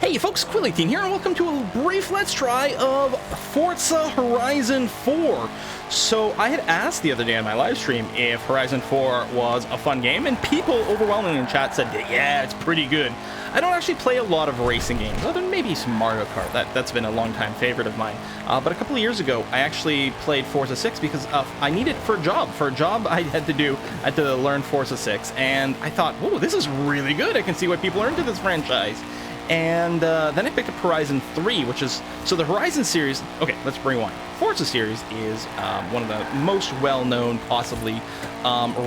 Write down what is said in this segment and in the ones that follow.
Hey folks, Quilly here, and welcome to a brief Let's Try of Forza Horizon 4. So, I had asked the other day on my live stream if Horizon 4 was a fun game, and people overwhelmingly in chat said, yeah, it's pretty good. I don't actually play a lot of racing games, other than maybe some Mario Kart. That's been a long-time favorite of mine. But a couple of years ago, I actually played Forza 6 because I needed it for a job. For a job I had to learn Forza 6, and I thought, whoa, this is really good. I can see why people are into this franchise. And then I picked up Horizon 3, which is... So the Horizon series... Okay, let's rewind. Forza series is one of the most well-known, possibly,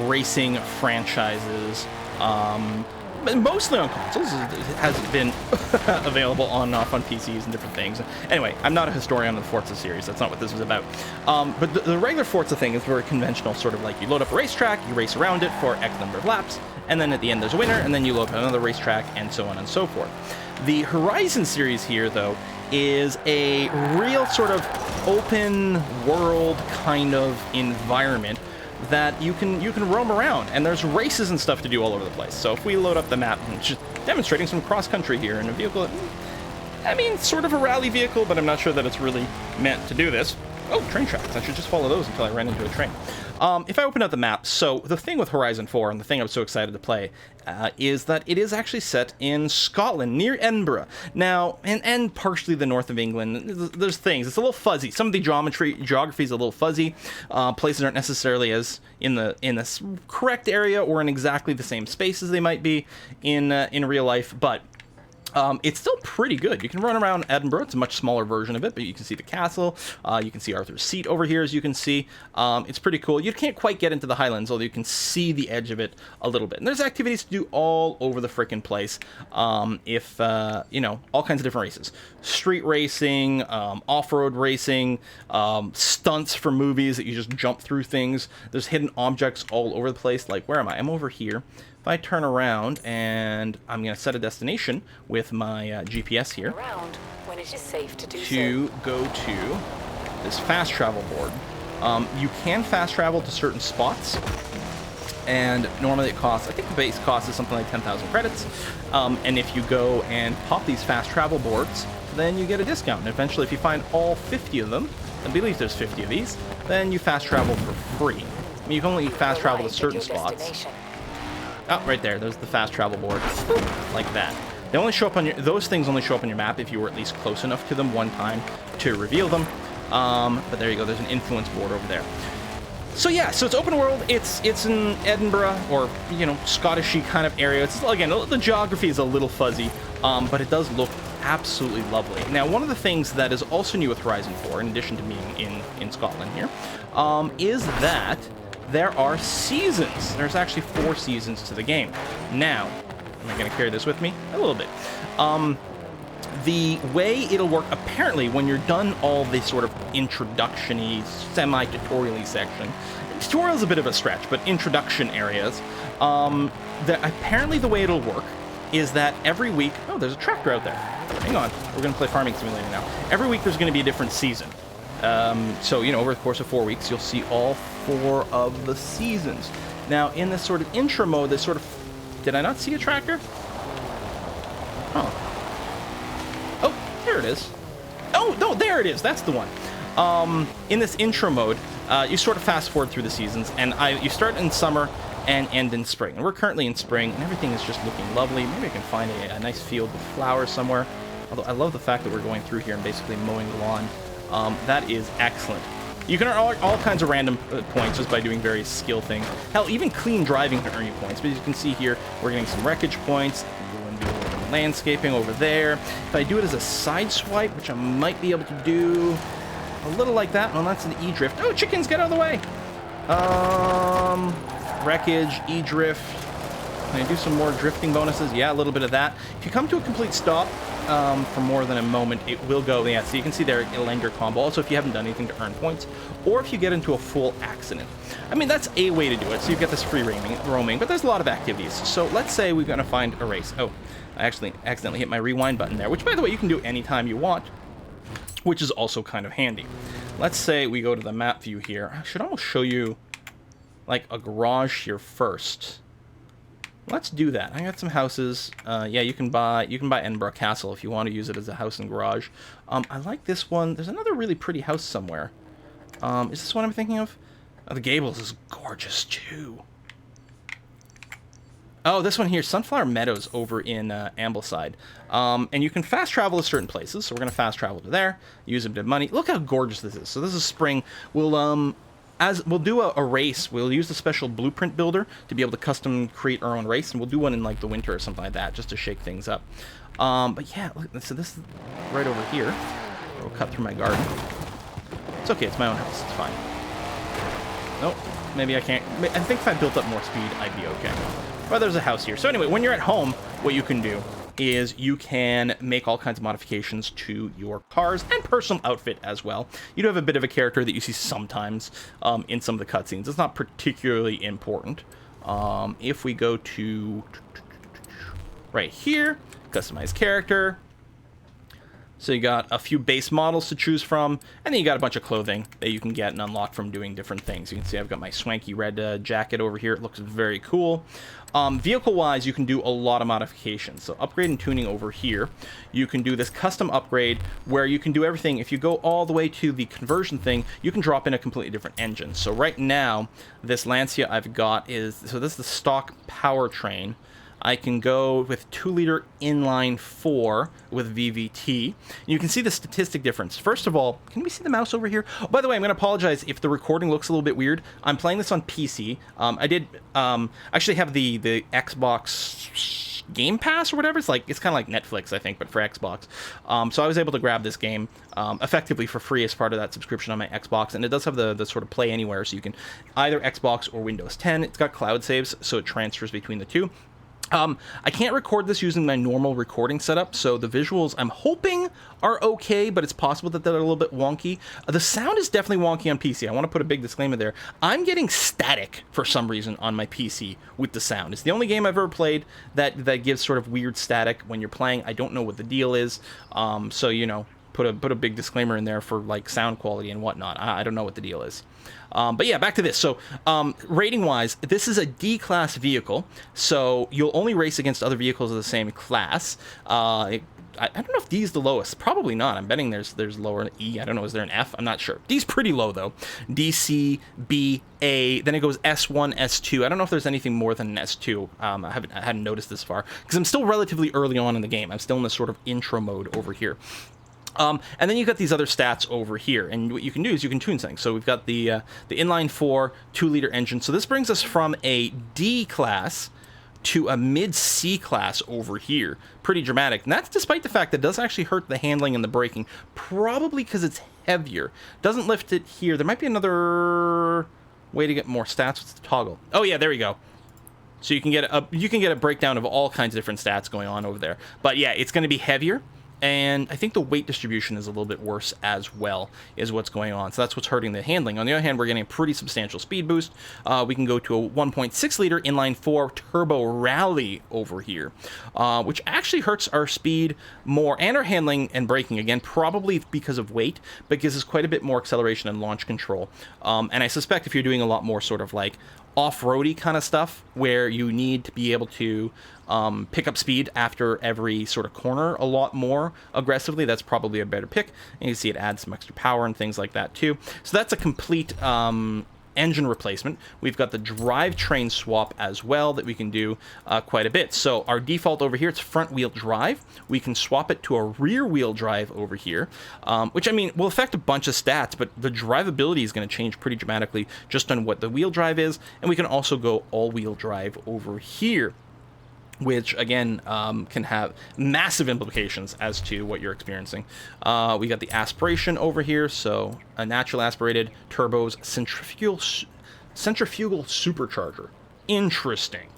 racing franchises. Mostly on consoles. It has been available on off on PCs and different things. Anyway, I'm not a historian of the Forza series. That's not what this is about. But the regular Forza thing is very conventional, sort of like you load up a racetrack, you race around it for X number of laps, and then at the end there's a winner, and then you load up another racetrack, and so on and so forth. The Horizon series here, though, is a real sort of open world kind of environment that you can roam around, and there's races and stuff to do all over the place. So if we load up the map, just demonstrating some cross-country here in a vehicle, I mean, sort of a rally vehicle, but I'm not sure that it's really meant to do this. Oh, train tracks. I should just follow those until I ran into a train. If I open up the map, so the thing with Horizon 4, and the thing I'm so excited to play, is that it is actually set in Scotland, near Edinburgh. Now, and partially the north of England, there's things. It's a little fuzzy. Some of the geography is a little fuzzy. Places aren't necessarily as in the correct area or in exactly the same space as they might be in real life, but it's still pretty good. You can run around Edinburgh. It's a much smaller version of it, but you can see the castle. You can see Arthur's Seat over here, as you can see. It's pretty cool. You can't quite get into the Highlands, although you can see the edge of it a little bit. And there's activities to do all over the frickin' place. You know, all kinds of different races. Street racing, off-road racing, stunts for movies that you just jump through things. There's hidden objects all over the place. Like, where am I? I'm over here. If I turn around and I'm going to set a destination with my GPS here when it is safe to go to this fast travel board. You can fast travel to certain spots, and normally it costs, I think the base cost is something like 10,000 credits, and if you go and pop these fast travel boards, then you get a discount, and eventually if you find all 50 of them, I believe there's 50 of these, then you fast travel for free. I mean, you can only fast travel to certain spots. Oh, right there. There's the fast travel board. Like that. They only show up on those things only show up on your map if you were at least close enough to them one time to reveal them. But there you go. There's an influence board over there. So yeah, so it's open world. It's in Edinburgh, or, you know, Scottish-y kind of area. It's, again, the geography is a little fuzzy, but it does look absolutely lovely. Now, one of the things that is also new with Horizon 4, in addition to being in Scotland here, is that there are seasons. There's actually 4 seasons to the game. Now, am I going to carry this with me? A little bit. The way it'll work, apparently, when you're done all the sort of introduction-y, semi-tutorial-y section, tutorial's a bit of a stretch, but introduction areas, apparently the way it'll work is that every week... Oh, there's a tractor out there. Hang on. We're going to play Farming Simulator now. Every week there's going to be a different season. So, you know, over the course of 4 weeks, you'll see all 4 of the seasons. Now, in this sort of intro mode, this sort of... Did I not see a tractor? Oh. Oh, there it is. Oh, no, there it is. That's the one. In this intro mode, you sort of fast forward through the seasons, and you start in summer and end in spring. And we're currently in spring, and everything is just looking lovely. Maybe I can find a nice field with flowers somewhere. Although I love the fact that we're going through here and basically mowing the lawn. That is excellent. You can earn all kinds of random points just by doing various skill things. Hell, even clean driving can earn you points. But as you can see here, we're getting some wreckage points. We're going to do a little bit of landscaping over there. If I do it as a side swipe, which I might be able to do a little like that. Well, that's an E-drift. Oh, chickens, get out of the way! Wreckage, E-drift. Can I do some more drifting bonuses? Yeah, a little bit of that. If you come to a complete stop for more than a moment, it will go. Yeah, so you can see there, it'll end your combo. Also, if you haven't done anything to earn points, or if you get into a full accident. I mean, that's a way to do it. So you get this free roaming, but there's a lot of activities. So let's say we're going to find a race. Oh, I actually accidentally hit my rewind button there, which, by the way, you can do anytime you want, which is also kind of handy. Let's say we go to the map view here. I should almost show you, like, a garage here first. Let's do that. I got some houses. Yeah, you can buy Edinburgh Castle if you want to use it as a house and garage. I like this one. There's another really pretty house somewhere. Is this what I'm thinking of? Oh, the Gables is gorgeous too. Oh, this one here, Sunflower Meadows over in Ambleside. And you can fast travel to certain places. So we're going to fast travel to there, use a bit of money. Look how gorgeous this is. So this is spring. We'll do a race. We'll use the special blueprint builder to be able to custom create our own race. And we'll do one in like the winter or something like that, just to shake things up. But yeah, look, so this is right over here. We'll cut through my garden. It's okay, it's my own house, it's fine. Nope, maybe I can't. I think if I built up more speed, I'd be okay. But there's a house here. So anyway, when you're at home, what you can do is you can make all kinds of modifications to your cars and personal outfit as well. You do have a bit of a character that you see sometimes in some of the cutscenes. It's not particularly important. If we go to right here, customize character. So you got a few base models to choose from, and then you got a bunch of clothing that you can get and unlock from doing different things. You can see I've got my swanky red jacket over here. It looks very cool. Vehicle-wise, you can do a lot of modifications. So upgrade and tuning over here. You can do this custom upgrade where you can do everything. If you go all the way to the conversion thing, you can drop in a completely different engine. So right now, this Lancia I've got is, so this is the stock powertrain. I can go with 2-liter inline 4 with VVT. You can see the statistic difference. First of all, can we see the mouse over here? Oh, by the way, I'm going to apologize if the recording looks a little bit weird. I'm playing this on PC. I did actually have the Xbox Game Pass or whatever. It's kind of like Netflix, I think, but for Xbox. So I was able to grab this game effectively for free as part of that subscription on my Xbox, and it does have the sort of play anywhere, so you can either Xbox or Windows 10. It's got cloud saves, so it transfers between the two. I can't record this using my normal recording setup, so the visuals I'm hoping are okay, but it's possible that they're a little bit wonky. The sound is definitely wonky on PC. I want to put a big disclaimer there. I'm getting static for some reason on my PC with the sound. It's the only game I've ever played that gives sort of weird static when you're playing. I don't know what the deal is, so, you know, put a big disclaimer in there for, like, sound quality and whatnot. I don't know what the deal is. But yeah, back to this. So rating-wise, this is a D-class vehicle, so you'll only race against other vehicles of the same class. I don't know if D is the lowest. Probably not. I'm betting there's lower E. I don't know. Is there an F? I'm not sure. D's pretty low, though. D, C, B, A. Then it goes S1, S2. I don't know if there's anything more than an S2. I hadn't noticed this far, because I'm still relatively early on in the game. I'm still in this sort of intro mode over here. And then you've got these other stats over here, and what you can do is you can tune things. So we've got the inline 4 2-liter engine. So this brings us from a D class to a mid C class over here. Pretty dramatic. And that's despite the fact that it does actually hurt the handling and the braking, probably because it's heavier. Doesn't lift it here. There might be another way to get more stats with the toggle. Oh yeah, there we go. So you can get a breakdown of all kinds of different stats going on over there. But yeah, it's going to be heavier. And I think the weight distribution is a little bit worse as well, is what's going on. So that's what's hurting the handling. On the other hand, we're getting a pretty substantial speed boost. We can go to a 1.6-liter inline 4 turbo rally over here, which actually hurts our speed more and our handling and braking, again, probably because of weight, but gives us quite a bit more acceleration and launch control. And I suspect if you're doing a lot more sort of like off-roady kind of stuff where you need to be able to pick up speed after every sort of corner a lot more aggressively, that's probably a better pick. And you can see it adds some extra power and things like that too. So that's a complete engine replacement. We've got the drivetrain swap as well that we can do quite a bit. So our default over here, it's front wheel drive. We can swap it to a rear wheel drive over here, which, I mean, will affect a bunch of stats, but the drivability is going to change pretty dramatically just on what the wheel drive is. And we can also go all wheel drive over here, which, again, can have massive implications as to what you're experiencing. We got the aspiration over here, so a natural aspirated turbos centrifugal supercharger. Interesting.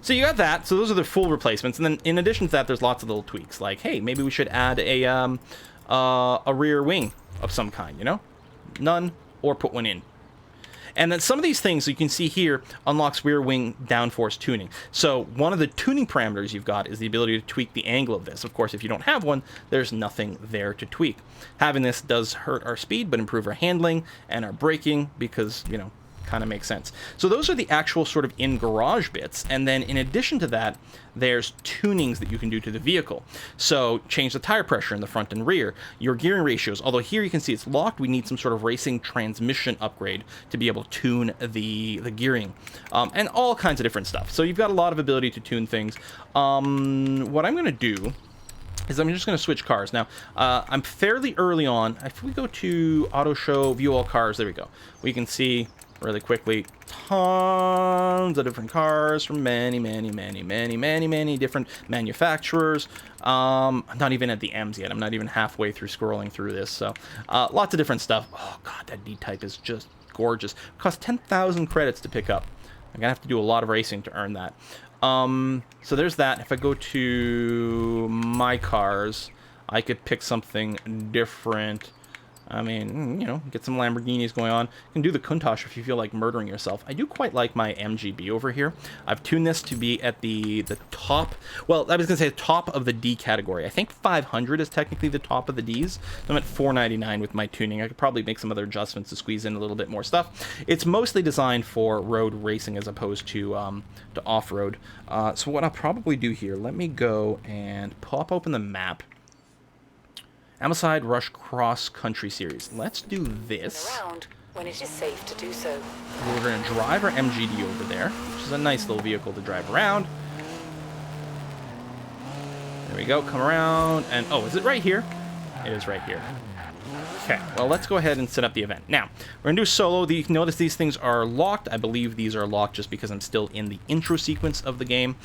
So you got that. So those are the full replacements, and then in addition to that, there's lots of little tweaks, like, hey, maybe we should add a rear wing of some kind, you know? None, or put one in. And then some of these things you can see here unlocks rear wing downforce tuning. So one of the tuning parameters you've got is the ability to tweak the angle of this. Of course, if you don't have one, there's nothing there to tweak. Having this does hurt our speed, but improve our handling and our braking because, you know, kind of makes sense. So those are the actual sort of in-garage bits, and then in addition to that, there's tunings that you can do to the vehicle. So change the tire pressure in the front and rear, your gearing ratios, although here you can see it's locked, we need some sort of racing transmission upgrade to be able to tune the gearing, and all kinds of different stuff. So you've got a lot of ability to tune things. What I'm going to do is I'm just going to switch cars. Now, I'm fairly early on. If we go to Auto Show, View All Cars, there we go. We can see really quickly tons of different cars from many different manufacturers. I'm not even at the M's yet. I'm not even halfway through scrolling through this. So lots of different stuff. Oh, God, that D-Type is just gorgeous. It costs 10,000 credits to pick up. I'm going to have to do a lot of racing to earn that. So there's that. If I go to my cars, I could pick something different. I mean, you know, get some Lamborghinis going on. You can do the Countach if you feel like murdering yourself. I do quite like my MGB over here. I've tuned this to be at the top. Well, I was going to say the top of the D category. I think 500 is technically the top of the Ds. I'm at 499 with my tuning. I could probably make some other adjustments to squeeze in a little bit more stuff. It's mostly designed for road racing as opposed to off-road. So what I'll probably do here, let me go and pop open the map. Amoside Rush Cross Country Series. Let's do this. Around when it is safe to do so. We're going to drive our MGD over there, which is a nice little vehicle to drive around. There we go. Come around. And, oh, is it right here? It is right here. Okay, well, let's go ahead and set up the event. Now, we're going to do solo. You can notice these things are locked. I believe these are locked just because I'm still in the intro sequence of the game.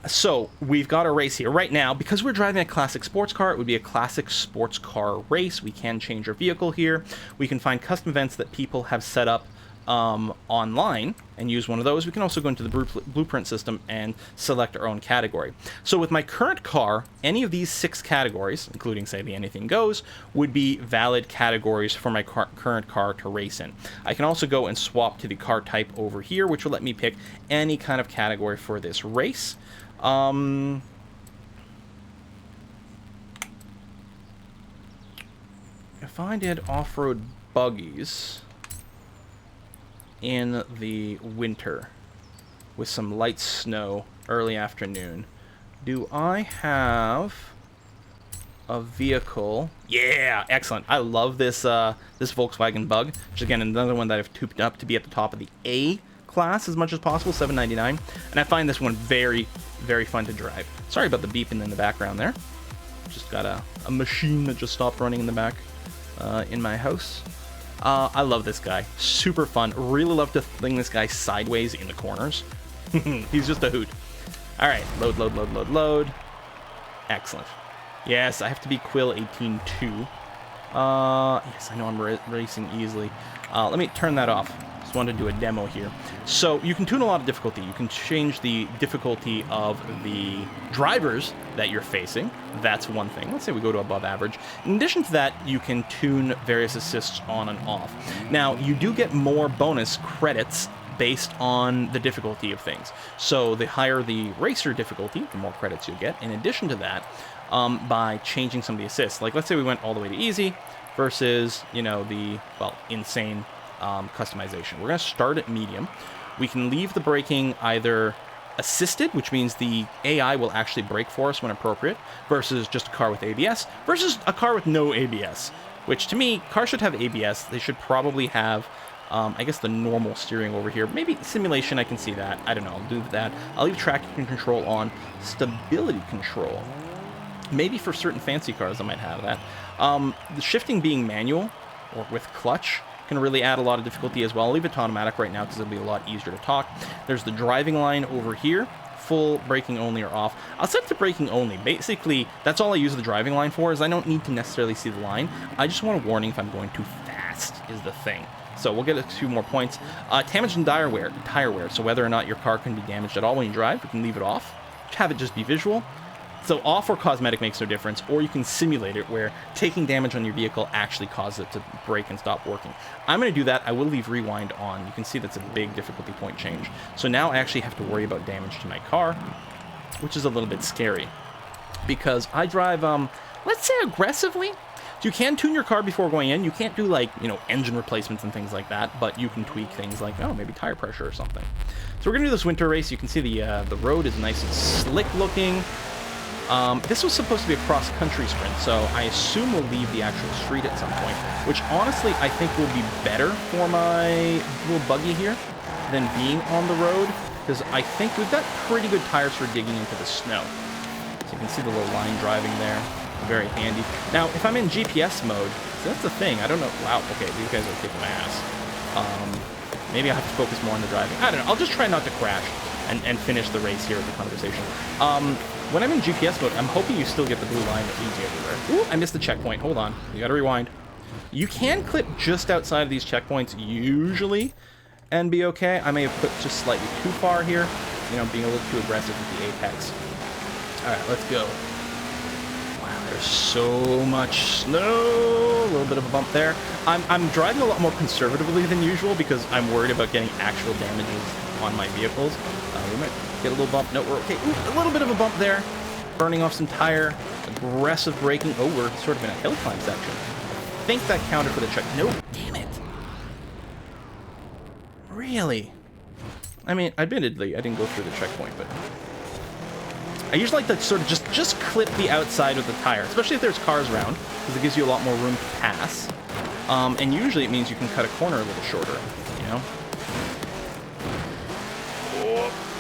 So we've got a race here right now. Because we're driving a classic sports car, it would be a classic sports car race. We can change our vehicle here. We can find custom events that people have set up online and use one of those. We can also go into the blueprint system and select our own category. So with my current car, any of these 6 categories, including say the anything goes, would be valid categories for my current car to race in. I can also go and swap to the car type over here, which will let me pick any kind of category for this race. If I did off-road buggies in the winter with some light snow early afternoon, do I have a vehicle? Yeah, excellent. I love this this Volkswagen Bug, which again another one that I've tooped up to be at the top of the A class as much as possible, $7.99, and I find this one very fun to drive. Sorry about the beeping in the background there. Just got a machine that just stopped running in the back in my house. I love this guy. Super fun. Really love to fling this guy sideways in the corners. He's just a hoot. All right, load. Excellent. Yes, I have to be Quill 18-2. Yes, I know I'm racing easily. Let me turn that off. Just wanted to do a demo here. So you can tune a lot of difficulty. You can change the difficulty of the drivers that you're facing. That's one thing. Let's say we go to above average. In addition to that, you can tune various assists on and off. Now, you do get more bonus credits based on the difficulty of things. So the higher the racer difficulty, the more credits you get. In addition to that, by changing some of the assists. Like, let's say we went all the way to easy versus, you know, the, well, insane customization. We're going to start at medium. We can leave the braking either assisted, which means the AI will actually brake for us when appropriate, versus just a car with ABS, versus a car with no ABS, which to me, cars should have ABS. They should probably have, I guess, the normal steering over here. Maybe simulation, I can see that. I don't know, I'll do that. I'll leave traction control on. Stability control. Maybe for certain fancy cars I might have that. The shifting being manual or with clutch can really add a lot of difficulty as well. I'll leave it to automatic right now because it'll be a lot easier to talk. There's the driving line over here. Full braking only or off. I'll set it to braking only. Basically, that's all I use the driving line for, is I don't need to necessarily see the line. I just want a warning if I'm going too fast is the thing. So we'll get a few more points. Damage and tire wear. So whether or not your car can be damaged at all when you drive, we can leave it off. Have it just be visual. So off or cosmetic makes no difference, or you can simulate it where taking damage on your vehicle actually causes it to break and stop working. I'm going to do that. I will leave rewind on. You can see that's a big difficulty point change. So now I actually have to worry about damage to my car, which is a little bit scary because I drive, let's say aggressively. So you can tune your car before going in. You can't do like, you know, engine replacements and things like that, but you can tweak things like, oh, maybe tire pressure or something. So we're gonna do this winter race. You can see the road is nice and slick looking. This was supposed to be a cross-country sprint, so I assume we'll leave the actual street at some point, which honestly I think will be better for my little buggy here than being on the road, because I think we've got pretty good tires for digging into the snow. So you can see the little line driving there. Very handy. Now, if I'm in GPS mode, so that's the thing. I don't know. Wow, okay, these guys are kicking my ass. Maybe I have to focus more on the driving. I don't know. I'll just try not to crash and finish the race here with the conversation. When I'm in GPS mode, I'm hoping you still get the blue line that leads you everywhere. Ooh, I missed the checkpoint. Hold on. You gotta rewind. You can clip just outside of these checkpoints, usually, and be okay. I may have put just slightly too far here. You know, being a little too aggressive with the apex. Alright, let's go. Wow, there's so much snow. A little bit of a bump there. I'm driving a lot more conservatively than usual because I'm worried about getting actual damages on my vehicles. We might get a little bump. No, we're okay. Ooh, a little bit of a bump there. Burning off some tire. Aggressive braking. Oh, we're sort of in a hill climb section. I think that counted for the check. No, damn it. Really? I mean, admittedly, I didn't go through the checkpoint, but I usually like to sort of just clip the outside of the tire, especially if there's cars around, because it gives you a lot more room to pass. And usually it means you can cut a corner a little shorter, you know?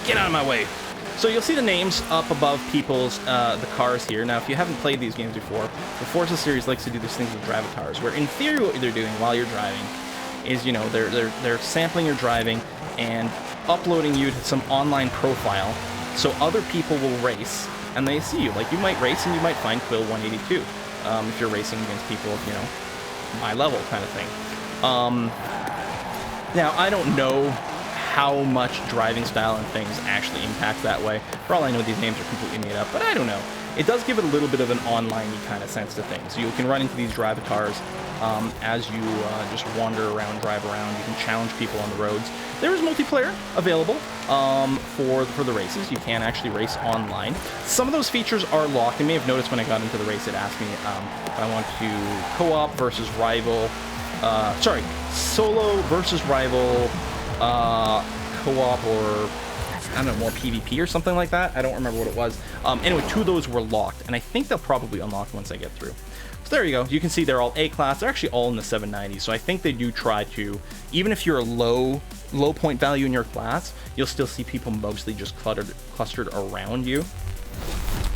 Get out of my way. So you'll see the names up above people's, the cars here. Now, if you haven't played these games before, the Forza series likes to do these things with Dravatars, where in theory what they're doing while you're driving is, you know, they're sampling your driving and uploading you to some online profile so other people will race and they see you. Like, you might race and you might find Quill 182 if you're racing against people, you know, my level kind of thing. Now, I don't know how much driving style and things actually impact that way. For all I know, these names are completely made up, but I don't know. It does give it a little bit of an online-y kind of sense to things. You can run into these Dravatars as you just wander around, drive around. You can challenge people on the roads. There is multiplayer available for the races. You can actually race online. Some of those features are locked. You may have noticed when I got into the race, it asked me if I want to co-op versus rival. Solo versus rival, co-op, or I don't know, more PvP or something like that. I don't remember what it was. Anyway, 2 of those were locked, and I think they'll probably unlock once I get through. So there you go. You can see they're all A-class. They're actually all in the 790, so I think they do try to, even if you're a low point value in your class, you'll still see people mostly just clustered around you.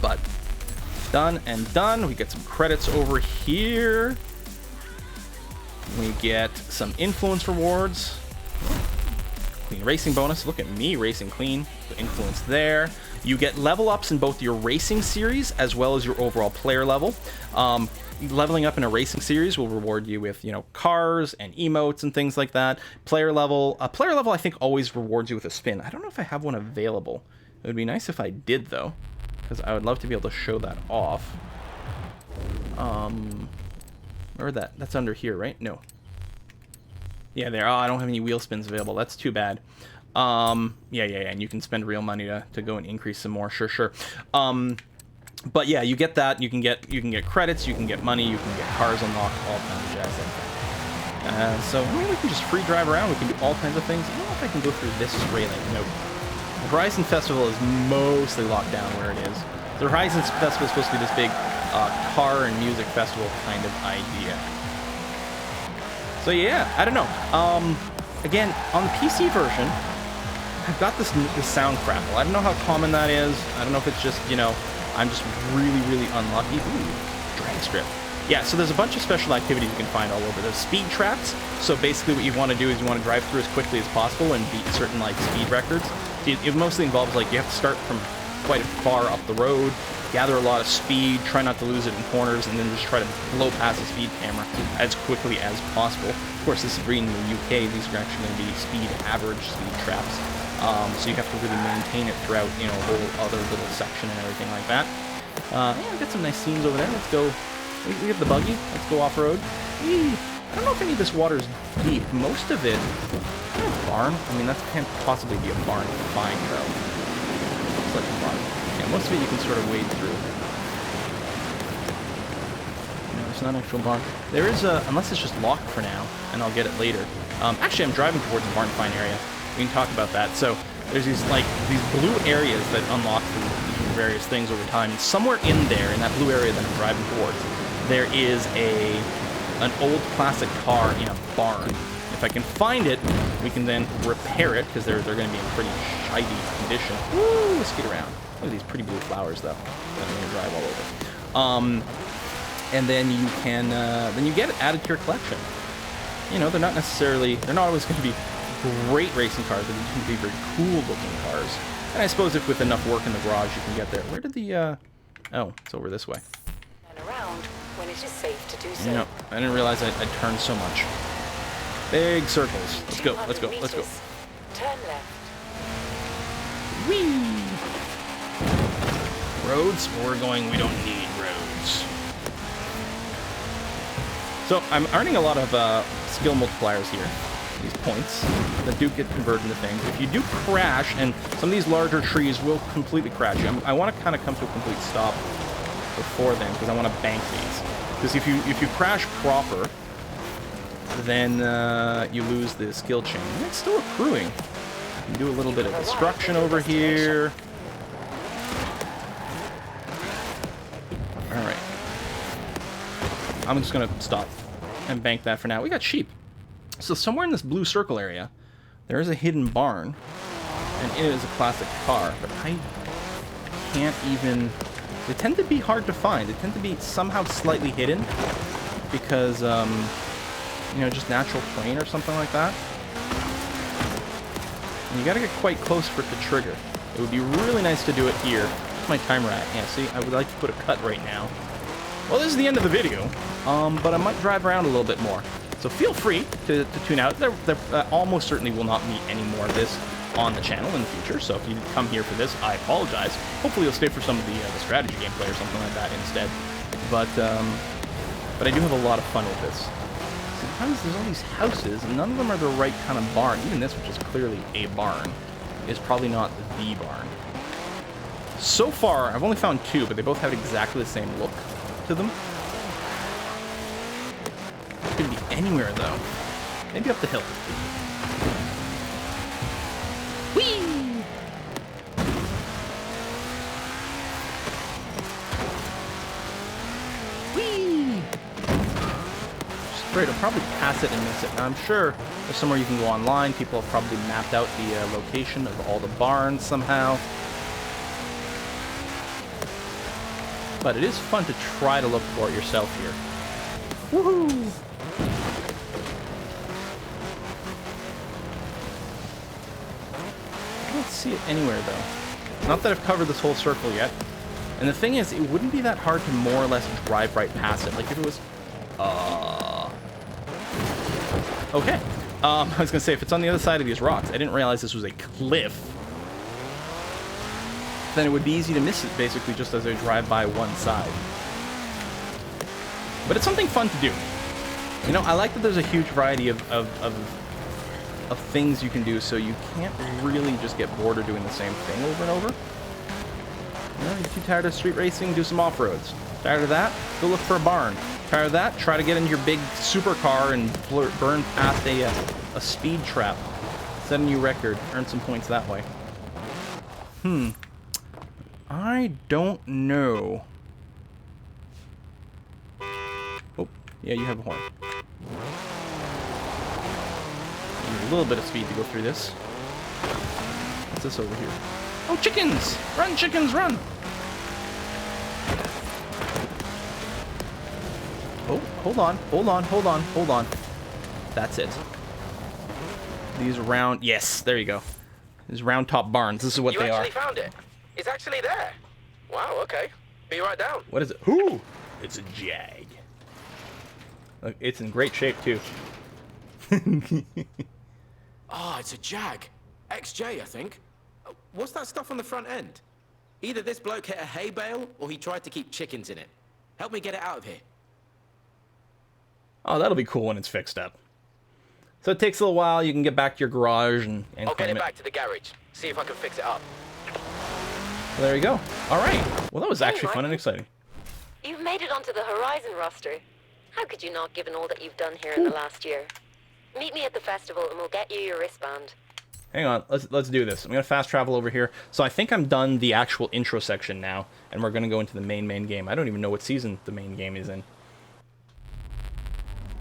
But done and done. We get some credits over here. We get some influence rewards. Clean racing bonus. Look at me racing clean. The influence there. You get level ups in both your racing series as well as your overall player level. Leveling up in a racing series will reward you with, you know, cars and emotes and things like that. Player level I think always rewards you with a spin. I don't know if I have one available. It would be nice if I did though, because I would love to be able to show that off. Where that's under here, right? No. Yeah, there. Oh, I don't have any wheel spins available. That's too bad. Yeah, and you can spend real money to go and increase some more. Sure. But yeah, you get that. You can get credits. You can get money. You can get cars unlocked. All kinds of jazz like that. So I mean, we can just free drive around. We can do all kinds of things. I don't know if I can go through this railing. No. The Bryson Festival is mostly locked down where it is. The Horizon Festival is supposed to be this big car and music festival kind of idea. So yeah, I don't know. Again, on the PC version, I've got this sound crackle. I don't know how common that is. I don't know if it's just, you know, I'm just really unlucky. Ooh, drag strip. Yeah, so there's a bunch of special activities you can find all over. There's speed traps. So basically what you want to do is you want to drive through as quickly as possible and beat certain, like, speed records. So it mostly involves, like, you have to start from quite far up the road, gather a lot of speed, try not to lose it in corners, and then just try to blow past the speed camera as quickly as possible. Of course, this is green in the UK. These are actually going to be average speed traps. So you have to really maintain it throughout, you know, a whole other little section and everything like that. Yeah, we've got some nice scenes over there. Let's go. We have the buggy. Let's go off-road. I don't know if any of this water is deep. Most of it... Is that a barn? I mean, that can't possibly be a barn. Fine, though. Looks like a barn. Yeah, most of it you can sort of wade through. You know, It's not an actual barn. There is a, unless it's just locked for now, and I'll get it later. Actually, I'm driving towards the barn find area. We can talk about that. So there's these blue areas that unlock through various things over time. And somewhere in there, in that blue area that I'm driving towards, there is an old classic car in a barn. If I can find it, we can then repair it, because they're going to be in pretty shiny condition. Woo! Let's get around. Look at these pretty blue flowers, though, that I'm going to drive all over. And then you can, then you get it added to your collection. You know, they're not always going to be great racing cars, but they're going to be very cool-looking cars. And I suppose if with enough work in the garage, you can get there. Where did the, oh, it's over this way. And around when it is safe to do so. No, I didn't realize I'd turned so much. Big circles. Let's go, let's go, let's go. Turn left. Whee! Roads? We're going, we don't need roads. So, I'm earning a lot of skill multipliers here. These points that do get converted into things. If you do crash, and some of these larger trees will completely crash you, I want to kind of come to a complete stop before then, because I want to bank these. Because if you crash proper, then you lose the skill chain. And it's still accruing. You can do a little bit of destruction over here. Alright. I'm just going to stop and bank that for now. We got sheep. So somewhere in this blue circle area, there is a hidden barn. And it is a classic car. But I can't even... They tend to be hard to find. They tend to be somehow slightly hidden. Because, you know, just natural terrain or something like that. And you gotta get quite close for it to trigger. It would be really nice to do it here. Where's my timer at? Yeah, see, I would like to put a cut right now. Well, this is the end of the video, but I might drive around a little bit more. So feel free to tune out. There almost certainly will not be any more of this on the channel in the future, so if you come here for this, I apologize. Hopefully you'll stay for some of the strategy gameplay or something like that instead. But I do have a lot of fun with this. Sometimes there's all these houses, and none of them are the right kind of barn. Even this, which is clearly a barn, is probably not the barn. So far, I've only found two, but they both have exactly the same look to them. It could be anywhere, though. Maybe up the hill. Whee! Whee! Just afraid I'll probably pass it and miss it. Now, I'm sure there's somewhere you can go online. People have probably mapped out the location of all the barns somehow. But it is fun to try to look for it yourself here. Woohoo! I don't see it anywhere, though. Not that I've covered this whole circle yet. And the thing is, it wouldn't be that hard to more or less drive right past it. Like, if it was... Okay. I was gonna say, if it's on the other side of these rocks, I didn't realize this was a cliff. Then it would be easy to miss it, basically, just as I drive by one side. But it's something fun to do. You know, I like that there's a huge variety of things you can do, so you can't really just get bored of doing the same thing over and over. You know, you're too tired of street racing, do some off-roads. Tired of that? Go look for a barn. Tired of that? Try to get into your big supercar and burn past a speed trap. Set a new record. Earn some points that way. I don't know. Oh, yeah, you have a horn. Need a little bit of speed to go through this. What's this over here? Oh, chickens! Run, chickens, run! Oh, hold on, hold on, hold on, hold on. That's it. These round... Yes, there you go. These round top barns. This is what they are. You actually found it? It's actually there. Wow, okay. Be right down. What is it? Ooh! It's a Jag. Look, it's in great shape, too. Ah, it's a Jag. XJ, I think. What's that stuff on the front end? Either this bloke hit a hay bale, or he tried to keep chickens in it. Help me get it out of here. Oh, that'll be cool when it's fixed up. So it takes a little while. You can get back to your garage and I'll get claim it back to the garage. See if I can fix it up. Well, there you go. All right. Well, that was actually fun and exciting. You've made it onto the Horizon roster. How could you not, given all that you've done here in the last year? Meet me at the festival and we'll get you your wristband. Hang on, let's do this. I'm gonna fast travel over here. So I think I'm done the actual intro section now, and we're gonna go into the main game. I don't even know what season the main game is in.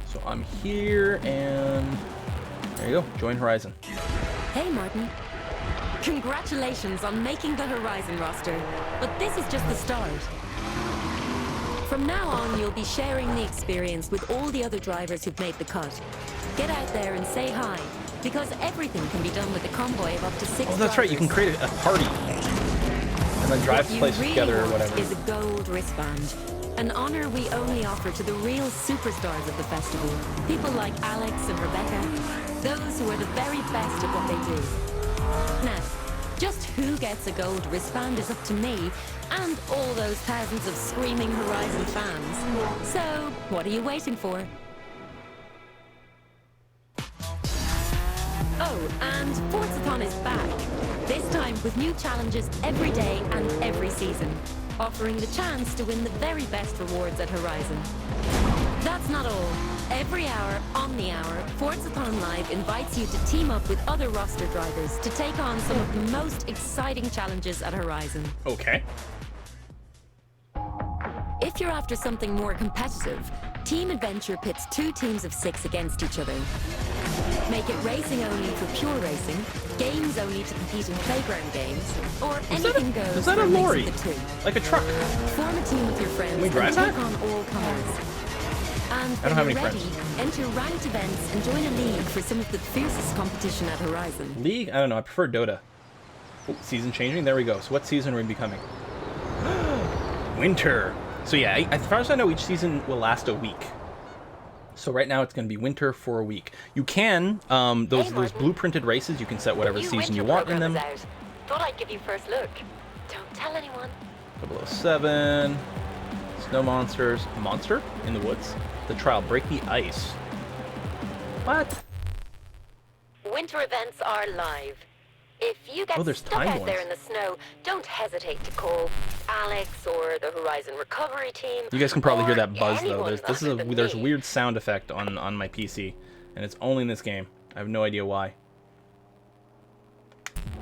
So I'm here, and there you go. Join Horizon. Hey, Martin. Congratulations on making the Horizon roster, but this is just the start. From now on, you'll be sharing the experience with all the other drivers who've made the cut. Get out there and say hi, because everything can be done with a convoy of up to 6 Oh, that's right. You can create a party and then drive places together or whatever. Is a gold wristband, an honor we only offer to the real superstars of the festival. People like Alex and Rebecca, those who are the very best at what they do. Now, just who gets a gold wristband is up to me and all those thousands of screaming Horizon fans. So, what are you waiting for? Oh, and Forzathon is back. This time with new challenges every day and every season, offering the chance to win the very best rewards at Horizon. That's not all. Every hour, on the hour, Forzathon Live invites you to team up with other roster drivers to take on some of the most exciting challenges at Horizon. Okay. If you're after something more competitive, Team Adventure pits 2 teams of 6 against each other. Make it racing only for pure racing, games only to compete in playground games, or anything goes. Is that a for mix of lorry? the two. Like a truck? Form a team with your friends Can we and drive take that? on all comers. And I don't have when any you're ready, friends. enter ranked events and join a league for some of the fiercest competition at Horizon. League? I don't know. I prefer Dota. Oh, season changing? There we go. So what season are we becoming? Winter. So yeah, as far as I know, each season will last a week. So right now it's going to be winter for a week. You can, those blueprinted races, you can set whatever season you want in them. Thought I'd give you first look. Don't tell anyone. 007, Snow Monsters, Monster in the Woods, The Trial, Break the Ice. What? Winter events are live. If you get there's stuck timed out there ones. in the snow, don't hesitate to call Alex or the Horizon Recovery Team. You guys can probably hear that buzz though. anyone There's a me. weird sound effect on my PC, and it's only in this game. I have no idea why.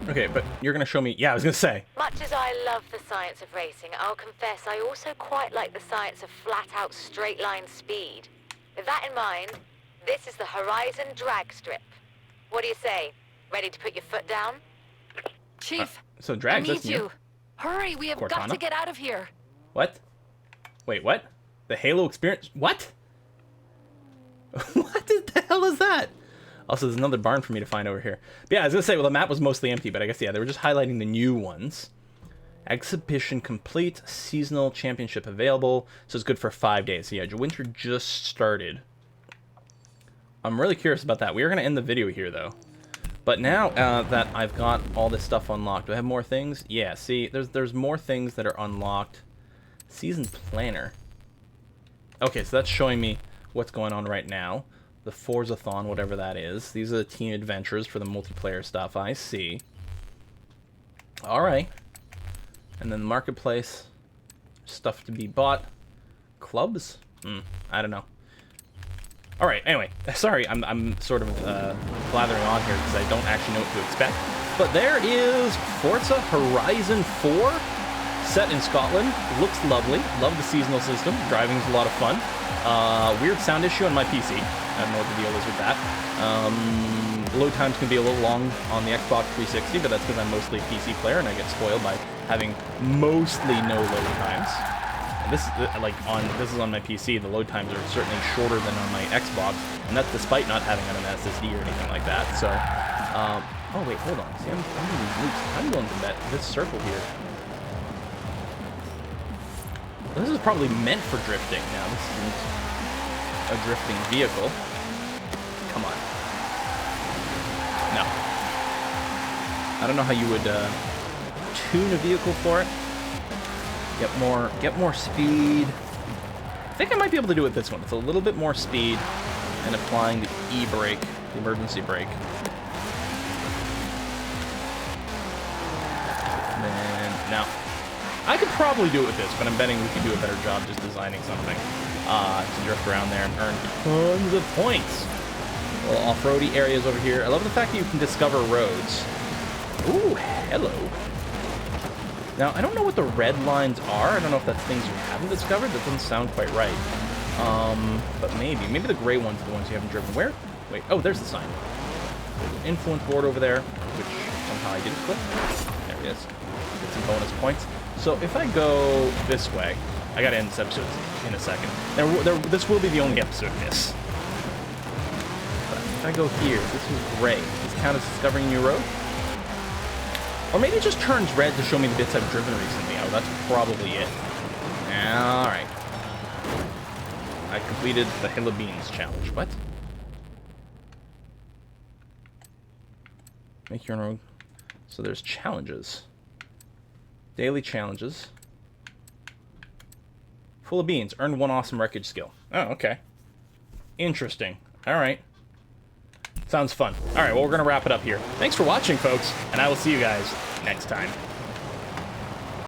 Okay, but you're gonna show me. Yeah, I was gonna say. Much as I love the science of racing, I'll confess I also quite like the science of flat-out straight-line speed. With that in mind, this is the Horizon drag strip. What do you say? Ready to put your foot down? Chief, So drags. I need That's new. you. Hurry, we have got Cortana? to get out of here. What? Wait, what? The Halo experience? What? What the hell is that? Also, there's another barn for me to find over here. But yeah, I was gonna say, well, the map was mostly empty, but I guess, yeah, they were just highlighting the new ones. Exhibition complete, seasonal championship available, so it's good for 5 days. So yeah, winter just started. I'm really curious about that. We are gonna end the video here, though. But now that I've got all this stuff unlocked, do I have more things? Yeah, see, there's more things that are unlocked. Season planner. Okay, so that's showing me what's going on right now. The Forzathon, whatever that is. These are the team adventures for the multiplayer stuff. I see. All right. And then the marketplace. Stuff to be bought. Clubs? I don't know. All right, anyway, sorry, I'm sort of blathering on here because I don't actually know what to expect. But there is Forza Horizon 4, set in Scotland. Looks lovely. Love the seasonal system. Driving's a lot of fun. Weird sound issue on my PC. I don't know what the deal is with that. Load times can be a little long on the Xbox 360, but that's because I'm mostly a PC player and I get spoiled by having mostly no load times. This is on my PC. The load times are certainly shorter than on my Xbox, and that's despite not having an SSD or anything like that. So, oh wait, hold on. See, I'm moving loops. I'm going to this circle here. This is probably meant for drifting. Now, this isn't a drifting vehicle. Come on. No. I don't know how you would tune a vehicle for it. Get more speed. I think I might be able to do it this one. It's a little bit more speed and applying the e-brake, the emergency brake. And then, now, I could probably do it with this, but I'm betting we could do a better job just designing something. to drift around there and earn tons of points. Little off-roady areas over here. I love the fact that you can discover roads. Ooh, hello. Now, I don't know what the red lines are. I don't know if that's things you haven't discovered. That doesn't sound quite right. But maybe. Maybe the gray ones are the ones you haven't driven. Where? Wait, oh, there's the sign. There's an influence board over there, which somehow I didn't click. There it is. Get some bonus points. So if I go this way, I gotta end this episode in a second. This will be the only episode of this. But if I go here, this is gray. Does this count as discovering a new road? Or maybe it just turns red to show me the bits I've driven recently. Oh, that's probably it. Alright. I completed the Hill of Beans challenge. What? Make your own. So there's challenges. Daily challenges. Full of beans. Earn 1 awesome wreckage skill. Oh, okay. Interesting. Alright. Sounds fun. Alright, well, we're going to wrap it up here. Thanks for watching, folks, and I will see you guys next time.